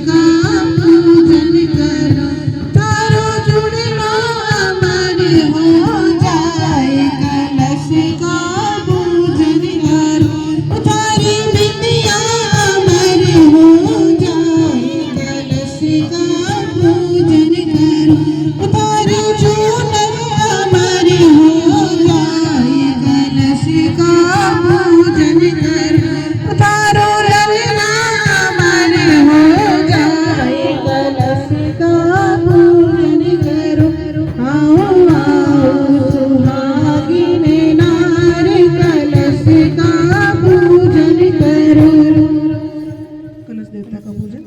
का पूजन करो, तारो जुड़ना अमर हो जाए। कलश का पूजन करो, तारी बिंदिया अमर हो जाए। कलश का पूजन करो, तारी चूनर अमर हो जाए। कलश का पूजन करो, तारो ललना अमर हो जाए। कलश का पूजन करो, आओ आओ सुहागिन नार, कलश का पूजन करो। कलश देवता का पूजन।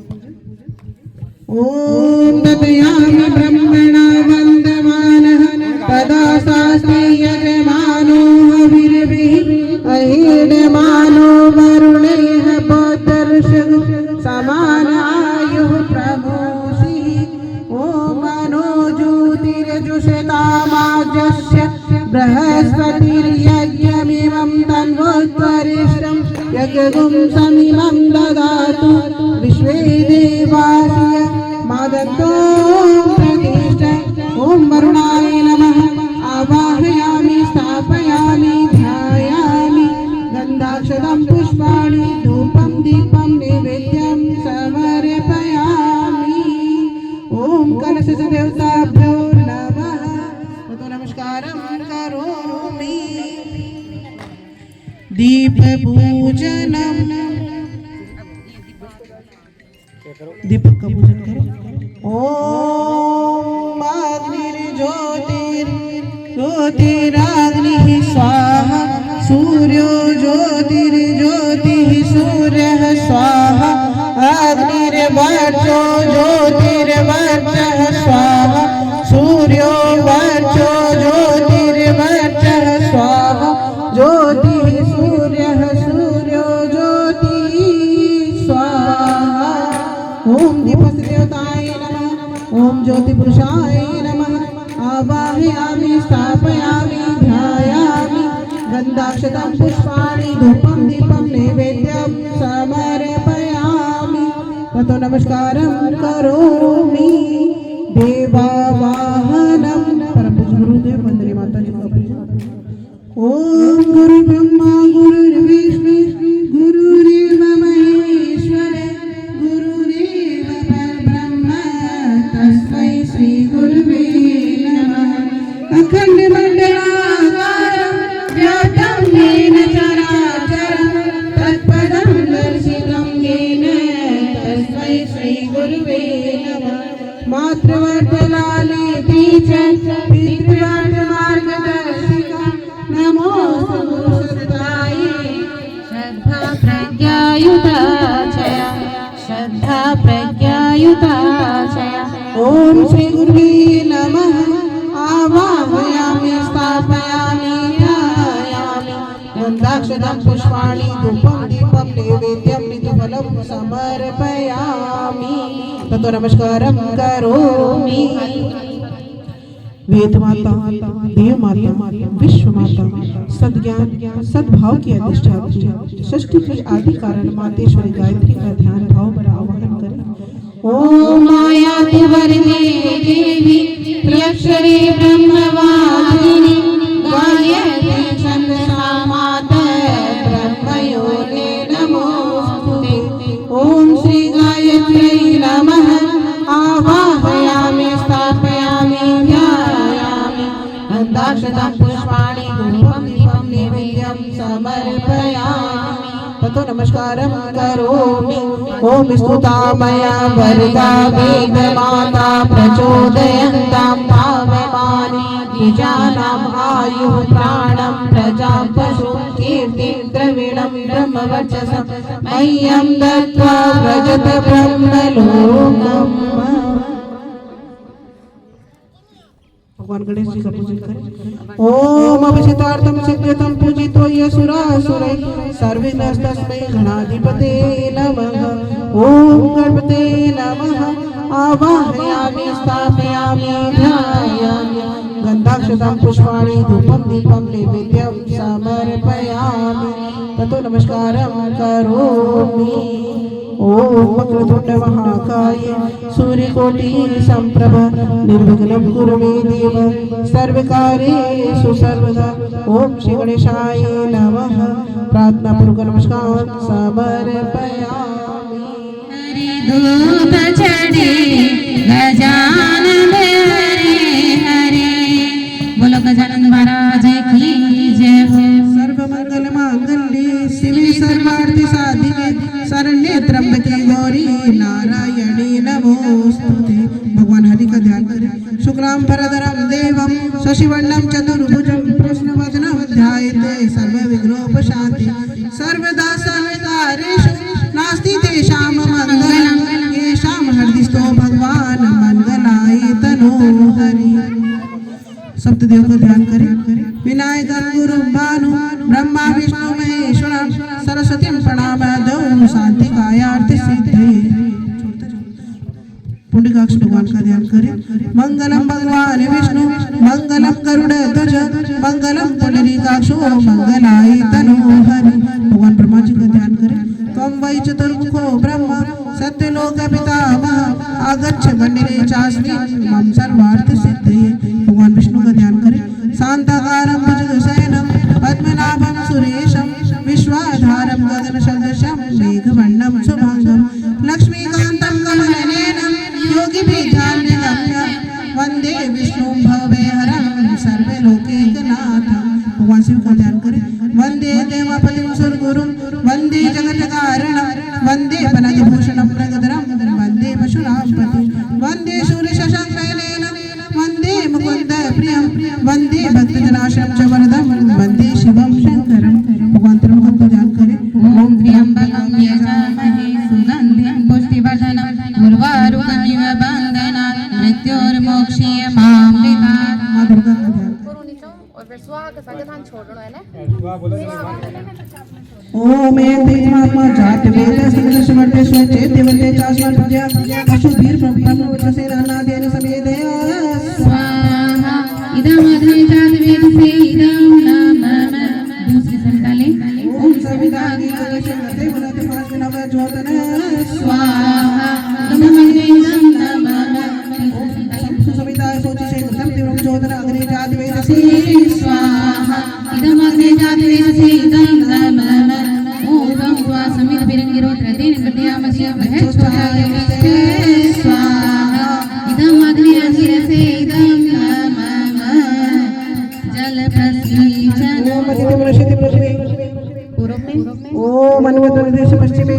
ओम ददयामि ब्रह्मणा वन्दमानः, तदा शास्त्रे यजमानो हविर्भिः, अहीनमानो वरुणैः पौत्रर्षः, समानायुः प्रमोषिः। ओम मनो ज्योतिर्जुषतामाजस्य, बृहस्पतिर्यज्ञमिमं तन्वोत्तरिष्टं, यज्ञं समिमं ददातु विश्वे देवास्य मादन्तो प्रतिष्ठा। ओम वरुणाय नमः, आवाहयामि स्थापयामि ध्यायामि, गन्धाक्षतं पुष्पाणि धूपं दीपं नैवेद्यं समर्पयामि। ओम कलश देवताभ्यो नमः। तो नमस्कारं करोमि। दीप पूजनम, दीपक का पूजन करो। ओम अग्निर्ज्योतिर्ज्योतिराग्निः स्वाहा, सूर्यो ज्योतिर्ज्योतिः सूर्यः स्वाहा, अग्निर्वर्चो ज्योतिर्वर्चः स्वाहा, सूर्यो वर्चो ज्योतिर्वर्चः स्वाहा, ज्योतिः सूर्यः सूर्यो ज्योतिः स्वाहा। ओम दीपस्य देवताय नमः, ओम ज्योति पुरुषाय नमः, आवाहयामि स्थापयामि ध्यायामि, गन्धाक्षतं पुष्पाणि धूपं दीपं नैवेद्यं समर्पयामि। ततो नमस्कारं करोमि। देवावाहनं, परम पूज्य गुरुदेव वंदनीय माता जी का पूजन। ओम गुरु ब्रह्मा गुरुर्विष्णु गुरुरेव महेश्वर, गुरुरेव परब्रह्म तस्मै श्री गुरुवे नमः। अखंड मंडलाकारं व्याप्तं येन चराचरं, तत्पदं दर्शितं येन तस्मै श्री गुरुवे नमः। मातृवर्तलालेति च पितृवर्तमार्गदर्शिका, नमोऽस्तु गुरुसुताये श्रद्धा प्रज्ञायुताचया, श्रद्धा प्रज्ञायुताचया। ओम श्री गुरुवे नमः, आवाहयामि स्थापयामि ध्यायामि, गन्धाक्षतं पुष्पाणि धूपं दीपं नैवेद्यं ऋतुफलं समर्पयामि। ततो नमस्कारं करोमि। वेद माता, देव माता, विश्व माता, सद्ज्ञान सद्भाव की अधिष्ठात्री, षष्ठी के आदि कारण मातेश्वरी गायत्री का ध्यान भाव पर आवाहन करें। ओम मायाति वरदे देवी, प्रियक्षरे ब्रह्मवादिनी, गायत्री छन्दसा माता ब्रह्मयोने नमोस्तुते। ओम श्री गायत्र्यै नमः, आवाहयामि स्थापयामि ध्यायामि, गन्धाक्षतं पुष्पाणि धूपं दीपं नैवेद्यं समर्पयामि। ततो नमस्कारं करोमि। ओम स्तुता मया वरदा वेदमाता, प्रचोदयन्तां पावमानि द्विजानाम् आयुः प्राणं प्रजां पशुं कीर्तिं द्रविणं ब्रह्मवर्चसं, मह्यं दत्त्वा व्रजत ब्रह्मलोकम्। भगवान गणेश जी का पूजन करें। ओम अभिषितार्थम सिद्ध्यर्थम पूजितो यसुरासुरैः, सर्विनस्तस्मै गणाधिपते नमः। ओम गणपते नमः, आवाहयामि स्थापयामि ध्यायामि, गन्धाक्षतं पुष्पाणि धूपं दीपं नैवेद्यं समर्पयामि। ततो नमस्कारं करोमि। ओम वक्रतुंड महाकाय सूर्यकोटि संप्रभ निर्विघ्नं कुरु मे देव सर्वकार्येषु सर्वदा। ओम श्री गणेशाय नमः। प्रार्थना पूर्वक नमस्कार समर्पयामि। दूत चढ़े गजानन हरे हरे। बोलो गजानन महाराज की जय हो। सर्व मंगल मांगल्ये शिवे सर्वार्थ साधिके शरण्ये त्र्यंबके गौरी नारायणी नमोस्तुते। भगवान हरि का ध्यान करें। शुक्लां भरधरं देवं शशिवर्णं चतुर्भुजं प्रसन्नवदनं ध्यायेत् सर्वविघ्नोपशान्ति। सर्वदा सर्वकार्येषु नास्ति तेषां मंगलं। येषां हृदिस्थो भगवान मंगलाय तनोहरि। सप्तदेव का ध्यान करें। विनायक गुरु भानु ब्रह्मा विष्णु महेश्वर सरस्वती प्रणामदौ शांतिकायार्थ सिद्धे। पुंडरीकाक्ष भगवान का ध्यान करें। मंगलम भगवान विष्णु मंगलम गरुड़ध्वज मंगलम पुंडरीकाक्षो मंगलाय तनोहरि। भगवान ब्रह्मा जी का ध्यान करें। त्वं वै चतुर्मुखो ब्रह्म सत्यलोक पितामह आगच्छ गण्डरे चास्मि मम सर्वार्थ सिद्धये। भगवान विष्णु का ध्यान करें। शांताकारं भुजगशयनं पद्मनाभं सुरेशं विश्वाधारं गगनसदृशं मेघवर्णं शुभांगं लक्ष्मीकान्तं कमलनयनं योगिभिर्ध्यानगम्यं वन्दे विष्णुं भवभयहरं सर्वलोकैकनाथं। भगवान शिव का ध्यान करें। वन्दे देवपतिं सुरगुरुं वन्दे जगत्कारणं वन्दे वनजभूषणं मृगधरं वन्दे पशूनां पतिं वन्दे शूरशशाङ्कनयनं वन्दे मुकुन्द प्रियं वन्दे भक्तजनाश्रम च वरदं वन्दे शिवं शङ्करं। भगवान त्र्यंबक का ध्यान करें। ओम त्र्यंबकं यजामहे सुगन्धिं पुष्टिवर्धनं उर्वारुकमिव बन्धनात् मृत्योर्मोक्षीयमामृतात्। माँ दुर्गा का ध्यान। और फिर स्वाहा के साथ धान छोड़ना है ना। ओम ऐं तेजमात्मा जात वेद सकल समर्थे स्वचेत्य वन्दे चास्मन् प्रजा पशुभिर ब्रह्मणो वचसेनानादेन समेदया स्वाहा। इदमग्ने जात वेद से इदं नमः। दूसरी संहिता लें। ओम सवितानि कलशगते वनते पांच नव ज्योतन स्वाहा। इदमग्ने इदं नमः। सुसविताय सोचिषे कृतं तीव्रं ज्योतन अग्ने जात वेद से स्वाहा। इदमग्ने जात वेद से इदं नमः। ओम त्वा समित बिरंगिरो त्रतेन प्रत्यामस्य बृहस्पतये नमस्ते स्वाहा। इदमग्ने अंगिरसे इदं नमः। जल प्रसीचन। ओम अदिति मनश्यति पृथ्वी पूर्व में ओम अन्वतदेश पश्चिमे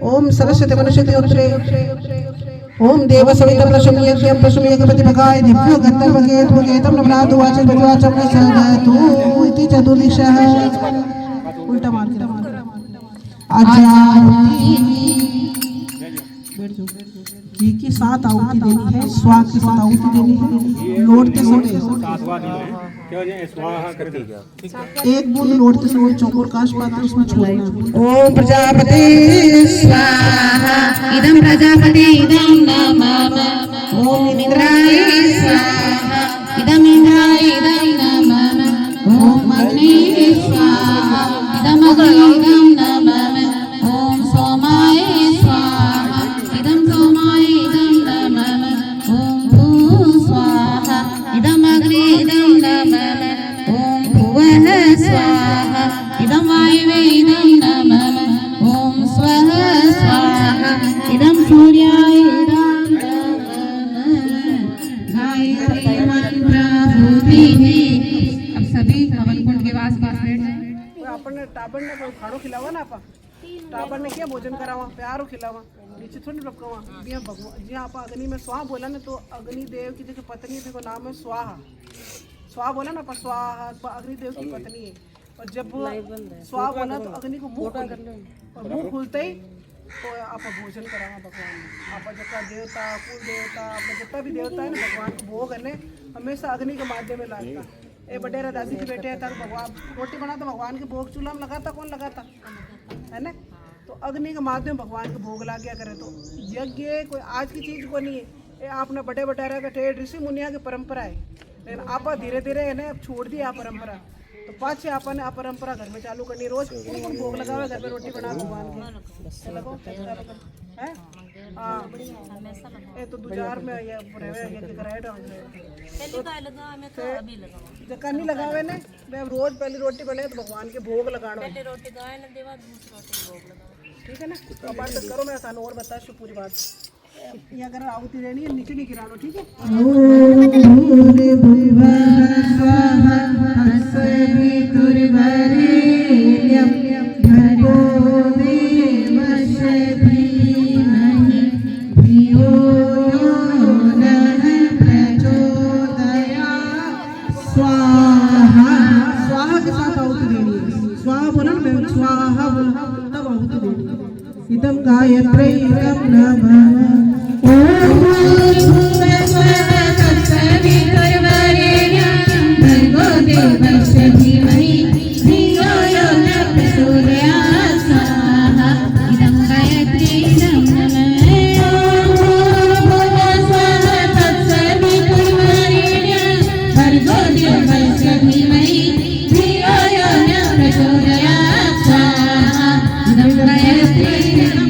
ओम सरस्वती मनश्यति उत्तरे ओम देव सविता प्रशमयज्ञं प्रशमयज्ञपति भगाय दिव्यो गन्धर्वगेत भगेतं नमनातु वाचं विद्वाचं सदतु इति चतुर्दिशः। उल्टा मार के घी की 7 आहुति देनी है। स्वाहा की 7 आहुति देनी है। लौटते समय एक बूंद लौटते समय चौकोर काश पात्र उसमें छोड़ना। ओम प्रजापति स्वाहा। इदं प्रजापते इदं नमः। ओम इंद्राय स्वाहा। इदं इंद्राय इदं नमः। ओम अग्ने स्वाहा। इदं अग्ने इदं नमः। ओम सोमाय स्वाहा। इदं सोमाय इदं नमः। ओम भू स्वाहा। इदं अग्ने इदं नमः। ओम भुवः स्वाहा। इदं वायवे इदं नमः। ओम स्वः स्वाहा। इदं सूर्याय इदं नमः। गायत्री मंत्रभूतिः। अब सभी हवन कुंड के आसपास बैठ जाएं। आपण टाबर ने कोई खाड़ो खिलावा ना आपा टाबर ने क्या भोजन करावा प्यारो खिलावा नीचे थोड़ी रखवा बिया भगवान जी। आप अग्नि में स्वाहा बोला ना तो अग्नि देव की जो पत्नी थी को नाम है स्वाहा। स्वाहा बोला ना पर स्वाहा अग्नि देव की पत्नी है। और जब स्वाहा बोला तो अग्नि को मुंह खोल और मुंह खुलते ही तो आप भोजन करावा भगवान आप जितना देवता कुल देवता अपना जितना भी देवता है ना भगवान को भोग है हमेशा अग्नि के माध्यम में लगता। ए बडेरा दादी के बेटे तक भगवान रोटी बना तो भगवान के भोग चूल्हा में लगाता कौन लगाता है ना। तो अग्नि के माध्यम भगवान के भोग ला गया करे। तो यज्ञ कोई आज की चीज़ को नहीं है। ये आपने बड़े बटेरा का टेढ़ ऋषि मुनिया की परंपरा है। लेकिन आप धीरे धीरे है ना अब छोड़ दी आप परंपरा। तो पाछे अपन अपरंपरा घर में चालू करनी, रोज भोग लगावे, घर में रोटी बना भगवान के लगो है। हां ये तो दुजार में ये रहवे ये कराए तो अभी लगाओ जका नहीं लगावे ने मैं रोज पहली रोटी बने तो भगवान के भोग लगाना, पहले रोटी गाय ने देवा दूसरी रोटी भोग लगाओ, ठीक है ना। तो बात तो करो, मैं थाने और बता शु पूरी बात। ये अगर आहुति देनी है नीचे नहीं गिरानो, ठीक है। ओम भूरे भुवः स्वाहा हस्वितुर्वरेण्यं भर्गो देवस्य धीमहि धियो यो नः प्रचोदयात्। स्वाहा, स्वाहा के साथ आहुति देनी है। स्वाहा बोला ना, मैं स्वाहा बोला तब आहुति देनी है। इदं गायत्र्यै इदं नमः। ओम भूर्भुवः स्वः तत्सवितुर्वरेण्यं भर्गो देवस्य धीमहि धियो यो नः प्रचोदयात्। स्वाहा इदं गायत्र्यै इदं नमः। ओम भूर्भुवः स्वः तत्सवितुर्वरेण्यं भर्गो देवस्य धीमहि धियो यो नः प्रचोदयात्। स्वाहा इदं गायत्र्यै इदं नमः।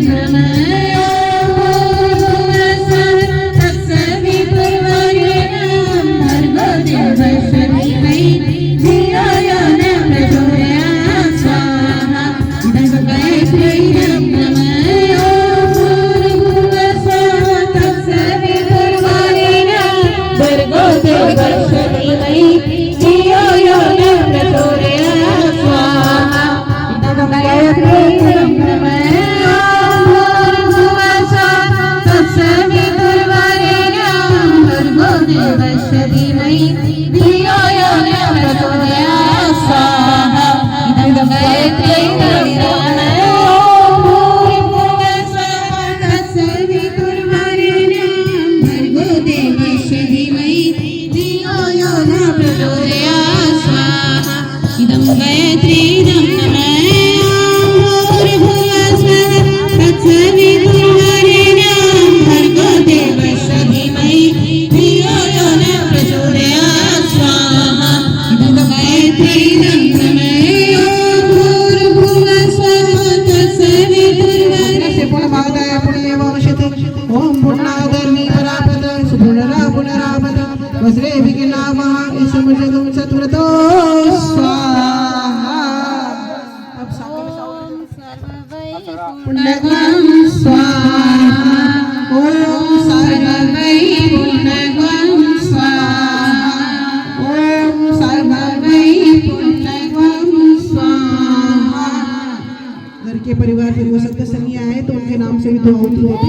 परिवार में वो सदस्य नहीं आए तो उनके नाम से भी दो आहुति होती।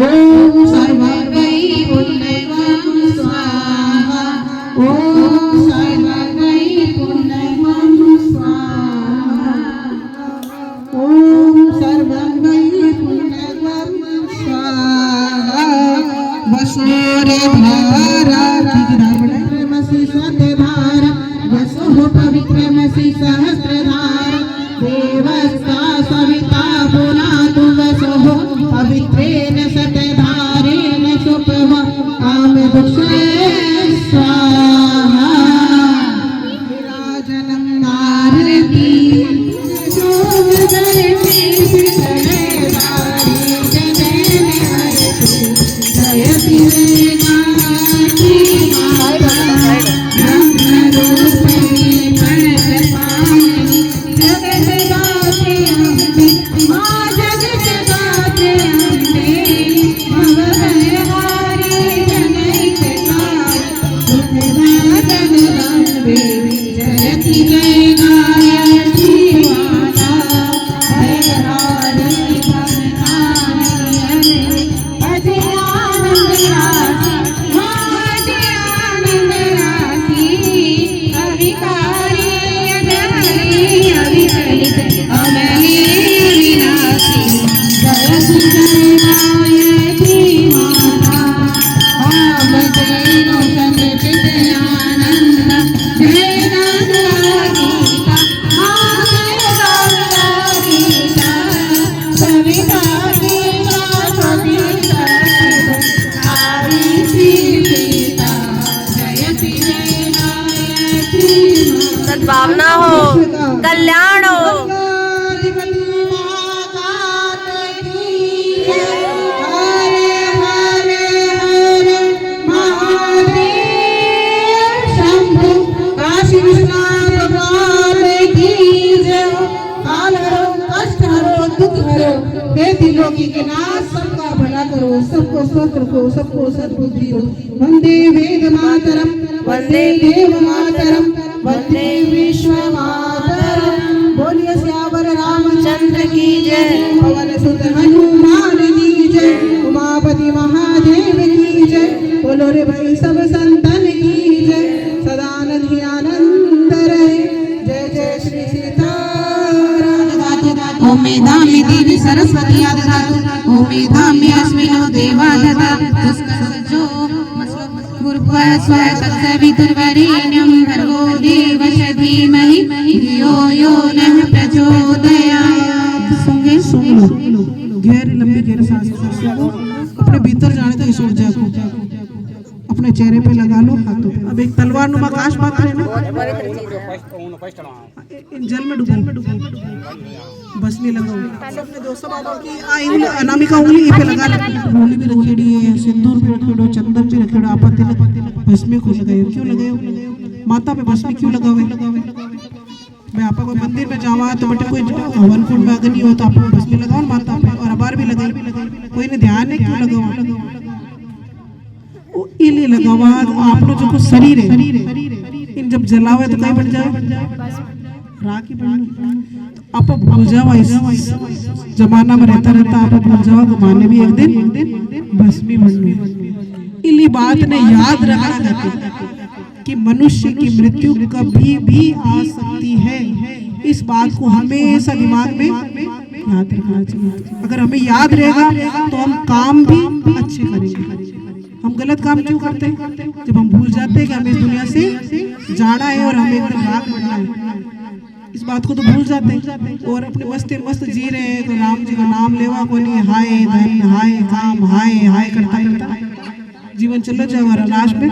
ओम सर्वै पुण्यवं स्वाहा। ओम सर्वै पुण्यवं स्वाहा। ओम सर्वै पुण्यवं स्वाहा। वसुरे धारा ठेकेदार बनाए मसी स्वतधारा वसुः पवित्रमसि सहस्रधारा देवस्ता सविता पुनातु वसुः पवित्रेण शतधारेण शुभः कामदुक्षे स्वाहा। हे त्रिलोकी के नाथ सबका भला करो, सबको स्वस्थ रखो, सबको सद्बुद्धि हो। वंदे वेद मातरम, वंदे देव मातरम, वंदे विश्व मातरम। बोलिए सियावर रामचंद्र की जय, पवन सुत हनुमान की जय, उमापति महादेव की जय। बोलो रे भाई सब संतन की जय, सदानंद ही आनंद रहे। जय जय श्री सीताराम। ओम मेधामि देवी सरस्वती ददातु, ओम मेधामि अस्मिनो देवा ददातु। तुष्करो भूर्भुवः स्वः तत्सवितुर्वरेण्यं भर्गो देवस्य धीमहि धियो यो नः प्रचोदयात्। संगे सुन लो, गहरी लंबी गहरी सांस लो, अपने भीतर जाने तक इस ऊर्जा को अपने चेहरे पे लगा लो, हाथों पे। अब एक तलवार नुमा काश पात्र है ना, इन जल में डुबो, बस नहीं लगाओ। अपने दोस्तों बाबा की अनामिका उंगली पे लगा लो, उंगली भी रखेड़ी है, सिंदूर भी रखेड़ो, चंदन भी रखेड़ो, आप तिलक भस्मी को लगाए। क्यों लगाए? माता पे भस्मी क्यों लगावे? मैं आपा कोई मंदिर में जावा तो बेटे कोई हवन कुंड में अग्नि हो तो आप भस्मी लगाओ माता पे, और अबार भी लगाई। कोई ने ध्यान है क्यों लगाओ? इले लगावा आप लोग जो को शरीर है, इन जब जलावे तो कहीं बन जाए राखी बन। आप भूल जाओ, इस जमाना में रहता रहता आप भूल जाओ, माने भी एक दिन भस्मी बन गए। इली बात ने याद रखना करके कि मनुष्य की मृत्यु कभी भी आ सकती है। इस बात को हमेशा दिमाग में याद रखना चाहिए। अगर हमें याद रहेगा तो हम काम भी अच्छे करेंगे। हम गलत काम क्यों करते हैं? जब हम भूल जाते हैं कि हमें इस दुनिया से जाना है और हमें एकदम राख बनना है, इस बात को तो भूल जाते हैं और अपने मस्ते मस्त जी रहे हैं। तो राम जी का नाम लेवा को नहीं, हाय धन हाय काम हाय हाय करता करता जीवन चल जाएगा, लास्ट में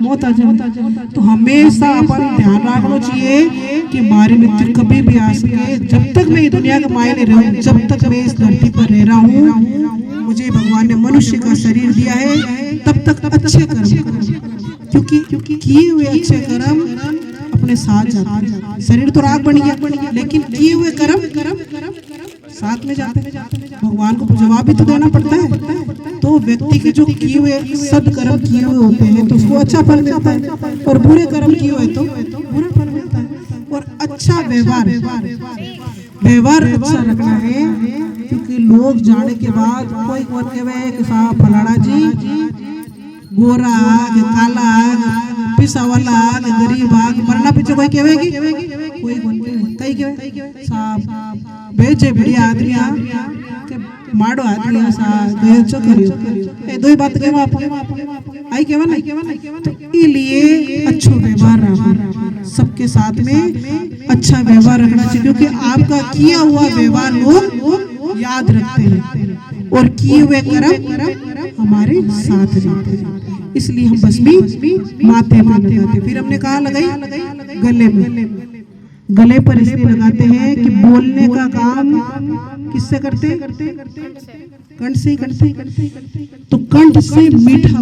मौत आ जाए। तो हमेशा अपन ध्यान रखना चाहिए कि हमारी मृत्यु कभी भी आ सके। जब तक मैं ये दुनिया के मायने रहूं, जब तक मैं इस धरती पर रह रहा हूँ, मुझे भगवान ने मनुष्य का शरीर दिया है, तब तक अच्छे कर्म करो, क्योंकि किए हुए अच्छे कर्म अपने साथ जाते हैं। शरीर तो राख बन गया, लेकिन किए हुए कर्म साथ में जाते हैं। भगवान को जवाब भी तो देना पड़ता है। तो व्यक्ति के जो किए हुए सदकर्म किए हुए होते हैं तो उसको अच्छा फल मिलता है, और बुरे कर्म किए हुए तो बुरा फल मिलता है। और अच्छा व्यवहार अच्छा रखना है, क्योंकि लोग जाने के बाद कोई कौन कहे कि साहब फलाना जी गोरा आग काला आग पिसा वाला आग गरीब आग, मरना पीछे कोई कहेगी? कोई कौन कही कहे साहब बेचे बढ़िया आदमी माड़ो आदमी गए चो करियो। ए दो ही बात के आप आई केवा ना, तो इसलिए अच्छा व्यवहार रखना, सबके साथ में अच्छा व्यवहार रखना चाहिए, क्योंकि आपका किया हुआ व्यवहार लोग याद रखते हैं और किए हुए कर्म हमारे साथ रहते हैं। इसलिए हम भस्मी माथे में लगाते। फिर हमने कहा लगाई गले में, गले पर इसलिए लगाते हैं कि बोलने का काम किससे करते? कंठ से करते। तो कंठ से मीठा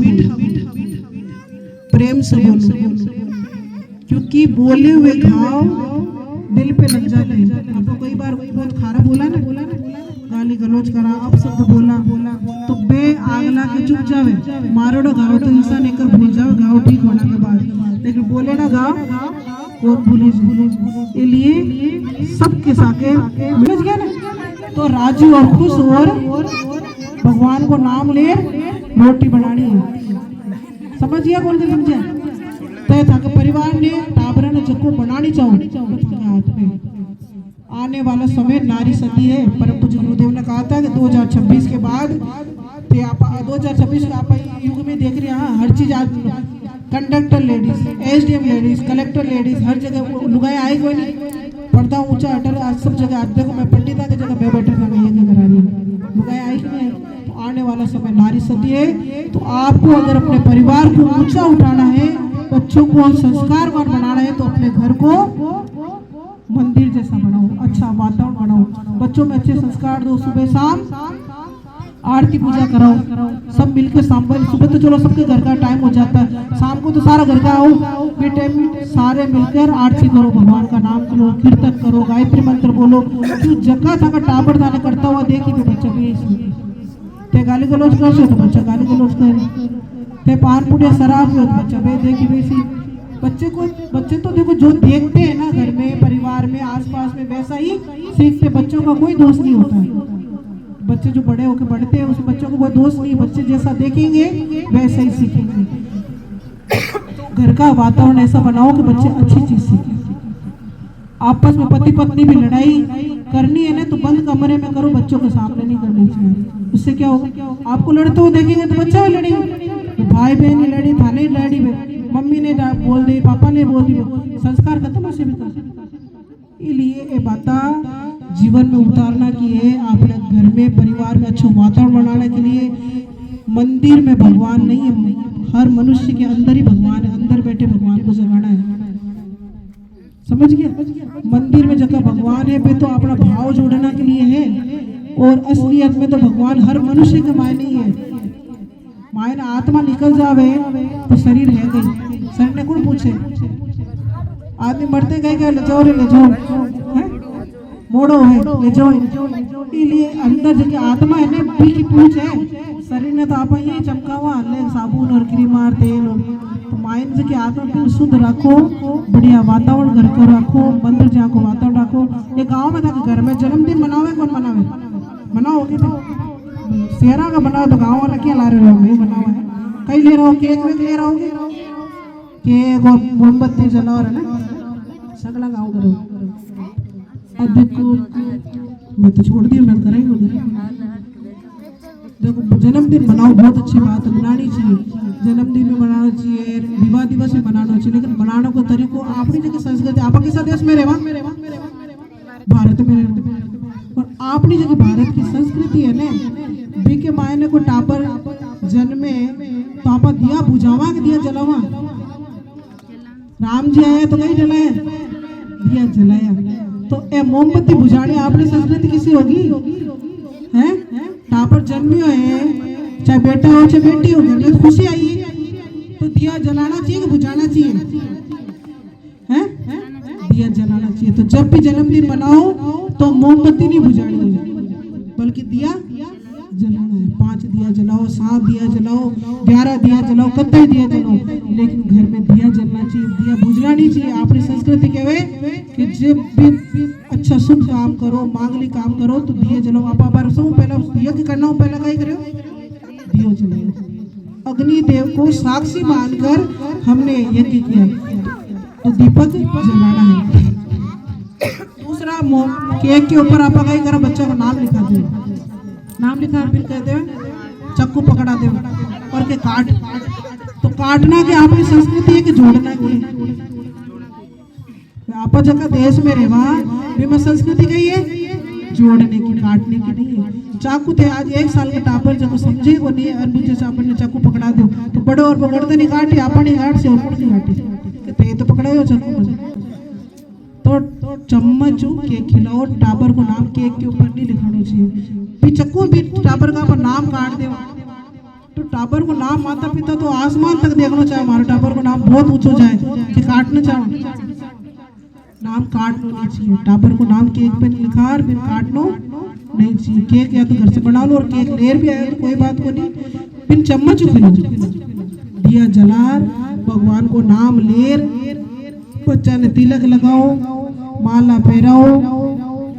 प्रेम से बोलो, क्योंकि बोले हुए घाव दिल पे लग जाते हैं। आपको कई बार बहुत खारा बोला ना, गाली गलौज करा, अपशब्द बोला तो बे आगला के चुप जावे, मारोड़ो घाव तो इंसान एक भूल जाओ घाव ठीक होने के बाद, लेकिन बोले ना घाव कौन भूले। इसलिए सबके साके मिल गया ना, तो राजी और खुश और भगवान को नाम ले रोटी बनानी है। समझिए कौन से समझे? तय था कि परिवार ने टाबरा ने जको बनानी चाहिए हाथ में। आने वाला समय नारी सती है। परम पूज्य गुरुदेव ने कहा था कि 2026 के बाद 2026 का आप युग में देख रहे हैं, हर चीज आज conductor ladies, SDM ladies, collector ladies, हर जगह लुगाई आई कोई नहीं, पर्दा ऊंचा अटल आज सब जगह। आज देखो मैं पंडिता की जगह मैं बैठे था, मैं ये करा रही हूँ, लुगाई आई कि नहीं? तो आने वाला समय नारी सती है। तो आपको अगर अपने परिवार को ऊंचा उठाना है, बच्चों को संस्कारवान बनाना है, तो अपने घर को मंदिर जैसा बनाओ, अच्छा वातावरण बनाओ, बच्चों में अच्छे संस्कार दो, सुबह शाम आरती पूजा कराओ, सब मिलकर शाम सुबह तो चलो सबके घर का टाइम हो जाता है, शाम को तो सारा घर का आओ, बेटे सारे मिलकर आरती करो, भगवान का नाम लो, कीर्तन करो, गायत्री मंत्र बोलो। तू जगह तक टाबर दाने करता हुआ देखी भी बच्चा भी ते गाली गलौज कर तो बच्चा गाली गलौज करे, ते पान पुड़िया शराब हो तो बच्चा भी देखी वैसी। बच्चे तो देखो जो देखते हैं ना घर में, परिवार में, आसपास में, वैसा ही सीखते। बच्चों का कोई दोष नहीं होता है। बच्चे जो बड़े होकर बढ़ते हैं उस बच्चों को कोई दोष नहीं, बच्चे जैसा देखेंगे वैसा ही सीखेंगे। घर का वातावरण ऐसा बनाओ कि बच्चे अच्छी चीज सीखें। आपस में पति पत्नी भी लड़ाई करनी है ना तो बंद कमरे में करो, बच्चों के सामने नहीं करनी चाहिए। उससे क्या होगा, आपको लड़ते हुए देखेंगे तो बच्चा भी लड़ेगा। तो भाई बहन ही लड़ी, थाने ही लड़ी, मम्मी ने बोल दी, पापा ने बोल दी, संस्कार खत्म से भी कर। इसलिए ये बात जीवन में उतारना की है, अपने घर में परिवार में अच्छा वातावरण बनाने के लिए। मंदिर में भगवान नहीं है, हर मनुष्य के अंदर ही भगवान है, अंदर बैठे भगवान को जगाना है। समझ गया? मंदिर में जगह भगवान है पे तो अपना भाव जोड़ना के लिए है, और असलियत में तो भगवान हर मनुष्य के मायने ही है। मायने आत्मा निकल जावे तो शरीर है गई। शरीर ने कौन पूछे, आदमी मरते गए क्या, ले जाओ रे ले जाओ, मोड़ो है ले जाओ। इसलिए अंदर जगह आत्मा है ना भी की पूछ है, शरीर ने तो आप यही चमका हुआ ले साबुन और क्रीम और तेल। तो माइंड जगह आत्मा को शुद्ध रखो, बढ़िया वातावरण घर को रखो, मंदिर जाको वातावरण रखो। ये गाँव में था घर में जन्मदिन मनावे, कौन मनावे, मनाओगे तो सेहरा का बनाओ तो गाँव वाला क्या ला रहे हो, मैं बनावा है कहीं ले रहा हो, केक वेक ले रहोगे, केक और मोमबत्ती जलाओ है ना, सगला गाँव करो। अब देखो मैं तो छोड़ दिया, मैं करेंगे। देखो जन्मदिन मनाओ, बहुत अच्छी बात है, मनानी चाहिए। जन्मदिन में मनाना चाहिए, विवाह दिवस में मनाना चाहिए, लेकिन मनाने को तरीको अपनी जगह संस्कृति। आप किस देश में रहवा, भारत में रहवा, और अपनी जगह भारत की संस्कृति है ना। बी के मायने को टापर जन्मे तो आप दिया बुझावा के दिया जलावा। राम जी आया तो कहीं जलाया, दिया जलाया। तो ए मोमबत्ती बुझाने आपने संस्कृति किसी होगी है? टापर जन्मियो है, चाहे बेटा हो चाहे बेटी हो, घर में खुशी आई है तो दिया जलाना चाहिए कि बुझाना चाहिए है? दिया जलाना चाहिए। तो जब भी जन्मदिन मनाओ तो मोमबत्ती नहीं बुझानी है, बल्कि दिया जलाना है। 5 दिया जलाओ, 7 दिया जलाओ, 11 दिया जलाओ, कतई दिया जलाओ, लेकिन घर में दिया जलना चाहिए, दिया बुझना नहीं चाहिए। आपकी संस्कृति कहवे कि जब भी अच्छा शुभ काम करो, मांगलिक काम करो तो दिए जलाओ। आप पहला यज्ञ करना हो, पहला क्या करो, दियो जलाओ। अग्नि देव को साक्षी मानकर हमने यज्ञ किया तो दीपक जलाना है। दूसरा केक के ऊपर आप क्या करो, बच्चा का नाम लिखा दो, नाम लिखा फिर कहते हैं चक्कू पकड़ा दे और के काट। तो काटना के आपकी संस्कृति है कि जोड़ना के आप जगह देश में रहवा बीमा संस्कृति कही है, जोड़ने की, काटने की नहीं है। चाकू थे आज 1 साल के टापर जब समझे को नहीं है, जैसे अपन ने चाकू पकड़ा दो तो बड़े और पकड़ते नहीं काटे, अपन ही काट से और नहीं काटे तो पकड़े हो चाकू। तो चम्मच केक खिलाओ, टाबर को नाम केक के ऊपर नहीं लिखाना चाहिए। चक्कू भी टाबर का पर नाम काट दे तो टाबर को नाम माता पिता तो आसमान तक देखना चाहे, हमारे टाबर को नाम बहुत ऊंचो जाए कि काटना चाहो, नाम काटना नहीं चाहिए। टाबर को नाम केक पे नहीं लिखा, फिर काटना नहीं चाहिए। केक या तो घर से बना लो, और केक लेर भी आया तो कोई बात को नहीं, फिर चम्मच खिलाओ, दिया जला, भगवान को नाम लेर, बच्चा ने तिलक लगाओ, माला पहराओ,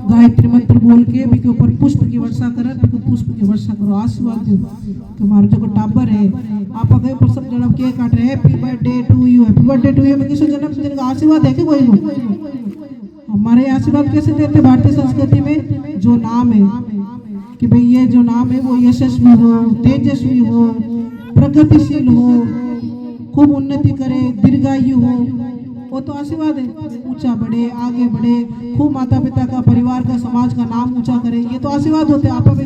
गायत्री मंत्र बोल के भी के ऊपर पुष्प की वर्षा करे, पुष्प की वर्षा करो, आशीर्वाद दो। तुम्हारा जो टाबर है आप अगर पर सब जन्म केक काट रहे, happy birthday to you, happy birthday to you में किसी जन्मदिन का आशीर्वाद है कि कोई हमारे आशीर्वाद कैसे देते भारतीय संस्कृति में? जो नाम है कि भाई ये जो नाम है वो यशस्वी हो, तेजस्वी हो, प्रगतिशील हो, खूब उन्नति करे, दीर्घायु हो, वो तो आशीर्वाद है। ऊंचा बढ़े, आगे बढ़े, खूब माता पिता का, परिवार का, समाज का नाम ऊंचा करे, ये तो आशीर्वाद होते हैं। आप भी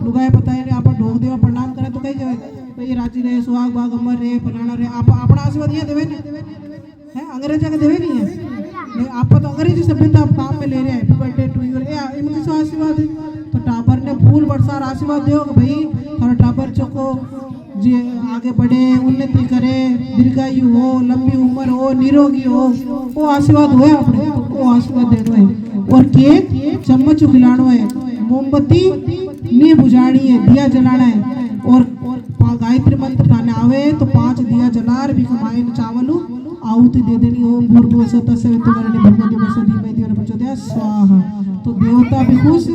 लुगाए पता है आप ढोक देवा प्रणाम करे तो कहीं कहे ये राजी रहे, सुहाग बाग अमर रहे, फलाना रहे, आप अपना आशीर्वाद ये देवे है, अंग्रेजा के देवे नहीं है। आप तो अंग्रेजी सभ्यता आप काम में ले रहे हैं, हैप्पी बर्थडे टू यू, इनके से आशीर्वाद है। तो टाबर ने फूल बरसार आशीर्वाद दो भाई थारा टाबर चको जी आगे बढ़े, उन्नति करे, दीर्घायु हो, लंबी उम्र हो, निरोगी हो, वो आशीर्वाद हुए अपने, वो आशीर्वाद देनो है। और केक चम्मच खिलानो है, मोमबत्ती नहीं बुझानी है, दिया जलाना है। और गायत्री मंत्र थाने आवे तो 5 दिया जलार भी कमाए चावल आहुति दे देनी। ओम भूर्भुवः स्वः तत्सवितुर्वरेण्यं भर्गो देवस्य धीमहि धियो न प्रचोदयात् स्वाहा। तो देवता भी खुश,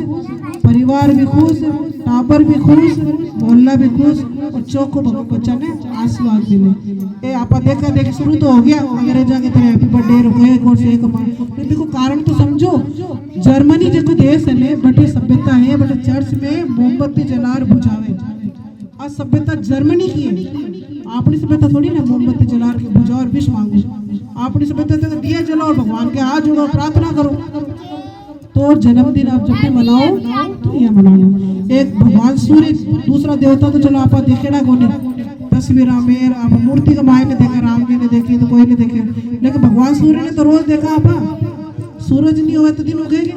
परिवार भी खुश, टाबर भी खुश, मोहल्ला भी खुश, और चौको भगवान बच्चा ने आशीर्वाद मिले। ए आपा देखा देखी शुरू तो हो गया, अंग्रेजा के तरह हैप्पी बर्थडे रुके और से कमा। देखो कारण तो समझो, जर्मनी जो देश है ने बड़ी सभ्यता है, बड़े चर्च में मोमबत्ती जलार बुझावे। आज सभ्यता जर्मनी की है, अपनी सभ्यता थोड़ी ना मोमबत्ती जलार के बुझाओ और विष मांगो। अपनी सभ्यता तो दिया जलाओ, भगवान के हाथ जोड़ो, प्रार्थना करो। तो जन्मदिन आप जब भी मनाओ तो यह मनाना। एक भगवान सूर्य, दूसरा देवता तो चलो आप देखेना कोने तस्वीर में, आप मूर्ति का मायने देखे, राम जी ने देखी तो कोई नहीं देखे, लेकिन भगवान सूर्य ने तो रोज देखा। आप सूरज नहीं हुआ तो दिन उगेगी,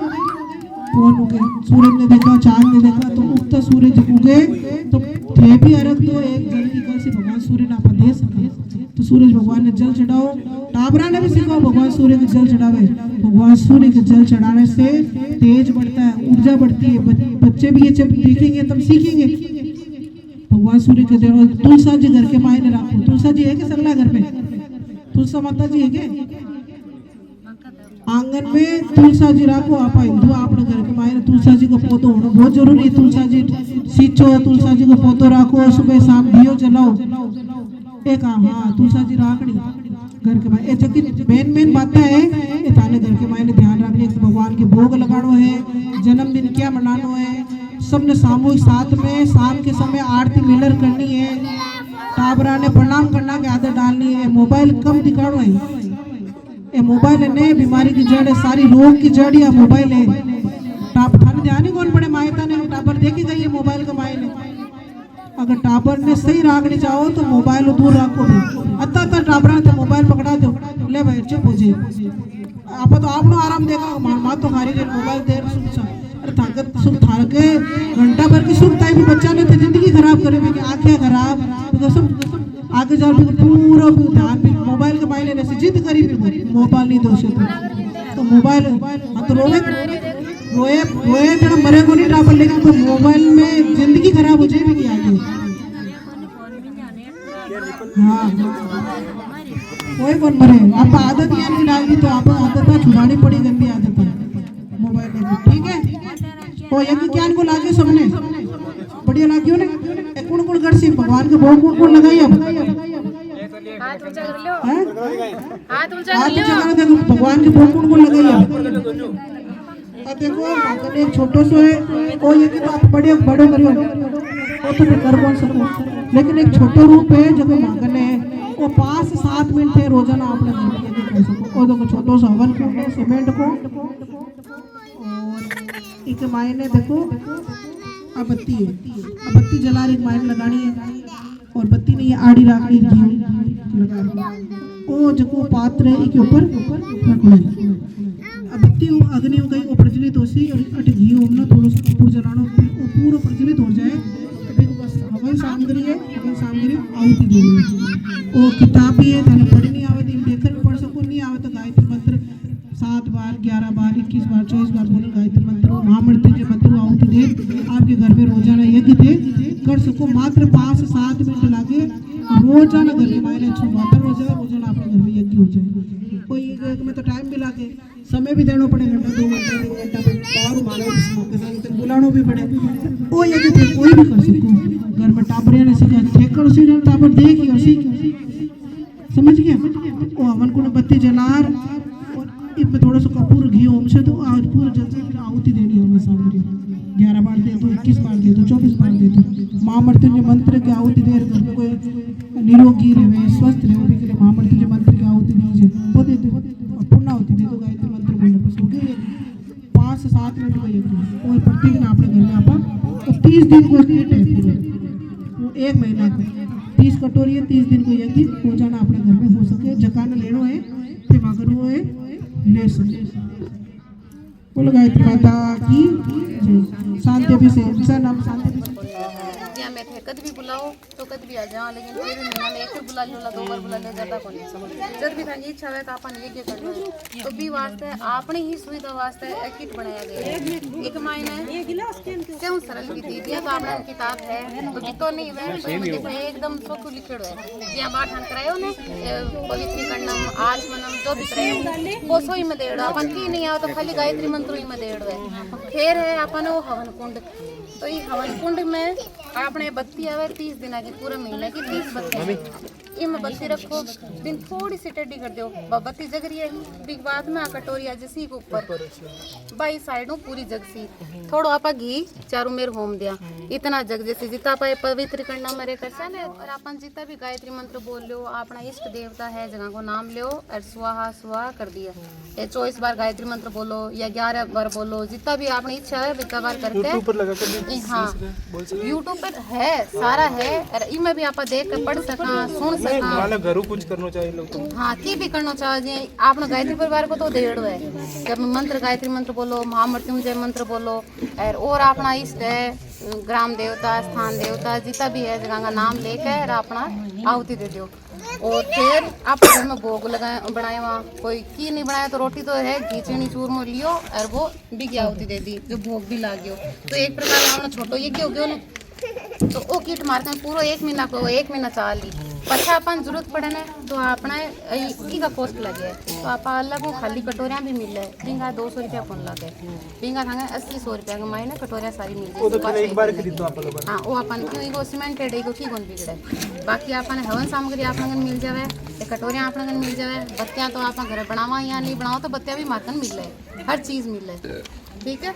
कौन उगे? सूरज ने देखा, चांद ने देखा, तो उगता सूरज उगे तो थे भी अर्घ तो एक जल की कल से भगवान सूर्य ने आप दे सका। तो सूरज भगवान ने जल चढ़ाओ, टाबरा ने भी सीखा भगवान सूर्य के जल चढ़ावे। भगवान सूर्य के जल चढ़ाने से तेज बढ़ता है, ऊर्जा बढ़ती है। बच्चे भी ये जब देखेंगे तब सीखेंगे। भगवान सूर्य के देव तुलसा जी घर के मायने रखो। तुलसा जी है क्या सगला घर पे? तुलसा माता जी है क्या? आंगन में तुलसा जी रखो। आप हिंदू अपने घर के मायने तुलसा जी का पौधो होना बहुत जरूरी है। तुलसा जी सींचो, तुलसा जी का पौधो रखो, सुबह शाम दियो जलाओ। एक हाँ तुलसा जी राखड़ी घर के मायने जबकि मेन बातें है ये थाने घर के मायने ध्यान रखने। भगवान के भोग लगानो है, जन्मदिन क्या मनानो है, सबने सामूहिक साथ में शाम के समय आरती मिलर करनी है। टाबरा ने प्रणाम करना की आदत डालनी है। मोबाइल कम दिखानो है। ये मोबाइल ने बीमारी की जड़ है, सारी रोग की जड़ या मोबाइल है। थाने ध्यान ही कौन पड़े मायता ने टाबर देखी गई है मोबाइल का मायने। अगर टाबर ने सही राखनी चाहो तो मोबाइल दूर रखो भी। अत्ता टाबरा ने तो मोबाइल पकड़ा दो, ले भाई चुप हो जाए। आप तो आपने आराम देखा, माँ तो हारी गई मोबाइल देर सुख अरे ताकत सुख थार के घंटा भर की सुख ताई भी बच्चा ने तो जिंदगी खराब करे, आंखें खराब तो सब आगे जाओ पूरा ध्यान भी मोबाइल के मायने से जिद करी भी मोबाइल नहीं दोषे तो मोबाइल हाँ तो रोए जरा मरे को नहीं टाबर, लेकिन तो मोबाइल में जिंदगी खराब हो जाएगी क्या आगे। हाँ कोई कौन मरे, आप आदत यार नहीं डालती तो आप आदत छुड़ानी पड़ी, गंदी आदत है मोबाइल में। ठीक है तो यज्ञ ज्ञान को लागे सबने बढ़िया लागियो ने। कौन कौन कर सी भगवान के भोग कौन लगाई अब हाथ ऊंचा कर लो, हाथ ऊंचा हाथ कर ऊंचा लो। करो, देखो भगवान के भोग कौन लगाई अब। देखो अगर एक छोटो सो है वो ये कि तो आप बड़े बड़ो करियो वो तो फिर कर कौन सको, लेकिन एक छोटो रूप है जब मांगने वो 5 से 7 मिनट है रोजाना अपने घर में यदि कर सको। और देखो छोटो सा हवन को सीमेंट को और एक मायने देखो अब बत्ती है, अब बत्ती जला रही मायने लगानी है। और बत्ती नहीं आड़ी राखनी घी लगा ओ जको पात्र है के ऊपर रखना है। अब बत्ती अग्नि हो गई वो प्रज्वलित होसी और अट घी ओमना थोड़ा सा कपूर जलाना वो पूरा प्रज्वलित हो जाए तो बस हवन सामग्री है, हवन सामग्री आहुति देनी है। वो किताब भी है थाने पढ़नी आवे तो देखकर भी पढ़ सको, नहीं आवे तो गायत्री मंत्र 7 बार 11 बार 21 बार 24 बार बोलो गायत्री मंत्र महामृत्युंजय मंत्र आहुति दे आपके घर में रोजाना यज्ञ दे कर सको। मात्र 5 से 7 मिनट लागे रोजाना घर के मायने वातर हो जाए, रोजाना अपने घर में यज्ञ हो जाए। कोई एक में तो टाइम भी लागे, समय भी देना पड़े, घंटा 2 घंटा 3 घंटा और मानो मौके से बुलाना भी पड़े। वो यज्ञ तो कोई भी कर सको। घर में टाबरिया ने सीखा ठेकर उसी ने टाबर देखी और सीखी, समझ गया। वो हवन को बत्ती जलार इसमें थोड़ा सा कपूर घी ओम से तो आज पूरा जल से फिर आहुति देनी होगी सामग्री। 11 बार दे दो, 21 बार दे दो, 24 बार दे दो। महामृत्युंजय मंत्र की आहुति दे घर में कोई निरोगी रहे स्वस्थ रहे भी के लिए महामृत्युंजय मंत्र की आहुति दीजिए वो दे दो। और पुण्य आहुति दे दो गायत्री मंत्र बोलने बस हो गई। 5 से 7 मिनट का यज्ञ और प्रत्येक दिन अपने घर में आप तो 30 दिन को कीट है पूरे वो 1 महीना को 30 कटोरी है, 30 दिन को यज्ञ हो जाना अपने घर में हो सके। जकान लेनो है फिर मांगनो है ले सके। बोलो गायत्री माता की जय। शांति भी से नाम शांति भी में थे कद भी बुलाओ तो कद भी आ जाओ, लेकिन फिर भी महीना में एक बार बुला लो, 2 बार बुला लो, ज़्यादा को नहीं समझ। जब भी थाकी इच्छा है तो अपन यज्ञ करना है, तो भी वास्ते अपनी ही सुविधा वास्ते एक किट बनाया गया है। एक मायने क्यों सरल विधि दिया तो आपने किताब है तो कितो नहीं है देखो एकदम सोखू लिखेड़ो है। ज्यादा बात हम करायो ने पवित्रीकरणम आचमनम जो भी करायो वो सोई में देड़ो, अपन की नहीं आओ तो खाली गायत्री मंत्र ही में देड़ो है। फिर है अपन वो हवन कुंड, तो ये हवन कुंड में आपने बत्ती आवे 30 दिन की, पूरे महीने की 30 बत्ती इनमें बत्ती रखो, दिन थोड़ी सी टेढ़ी कर दो, बत्ती जग रही है बिग बाद में कटोरिया जैसी के ऊपर बाई साइडों पूरी जग सी, थोड़ा आपा घी चारों मेर होम दिया, इतना जग जैसे जितना पाए पवित्र करना मेरे करसा ने। और अपन जितना भी गायत्री मंत्र बोल लो, अपना इष्ट देवता है जगह को नाम लो और स्वाहा स्वाहा कर दिया। ये 24 बार गायत्री मंत्र बोलो या 11 बार बोलो, जितना भी अपनी इच्छा है जितना बार करके। हाँ यूट्यूब पर है सारा है, और इनमें भी आप देख कर पढ़ सका सुन सका। घरों कुछ करना चाहिए लोग तो हाँ की भी करना चाहिए। आपने गायत्री परिवार को तो देड़ है, जब मंत्र गायत्री मंत्र बोलो, महामृत्युंजय मंत्र बोलो, और अपना इष्ट है ग्राम देवता स्थान देवता जितना भी है जगह का नाम लेकर अपना आहुति दे दो। और फिर आप घर में भोग लगाए बनाए, वहाँ कोई की नहीं बनाया तो रोटी तो है घी चीनी चूरमा लियो और वो भी आहुति दे दी जो भोग भी लागियो। तो एक प्रकार का छोटो ये क्यों गयो ना, तो वो किट मारते हैं पूरा 1 महीना को 1 महीना चाल ली पछा अपन जरूरत पड़े ना तो अपना ई का कॉस्ट लगे। तो आप अलग को खाली कटोरियाँ भी मिले बिंगा 200 रुपया कौन लगे, बिंगा थांगे 80-100 रुपया का मायने कटोरियाँ सारी मिल जाए। हाँ वो अपन क्यों को सीमेंटेड है की कौन बिगड़े, बाकी अपन हवन सामग्री आपन मिल जाए, कटोरियाँ आपन मिल जाए, बत्तियाँ तो आप घर बनावा या नहीं बनाओ तो बत्तियाँ भी मातन मिले, हर चीज़ मिले। ठीक है।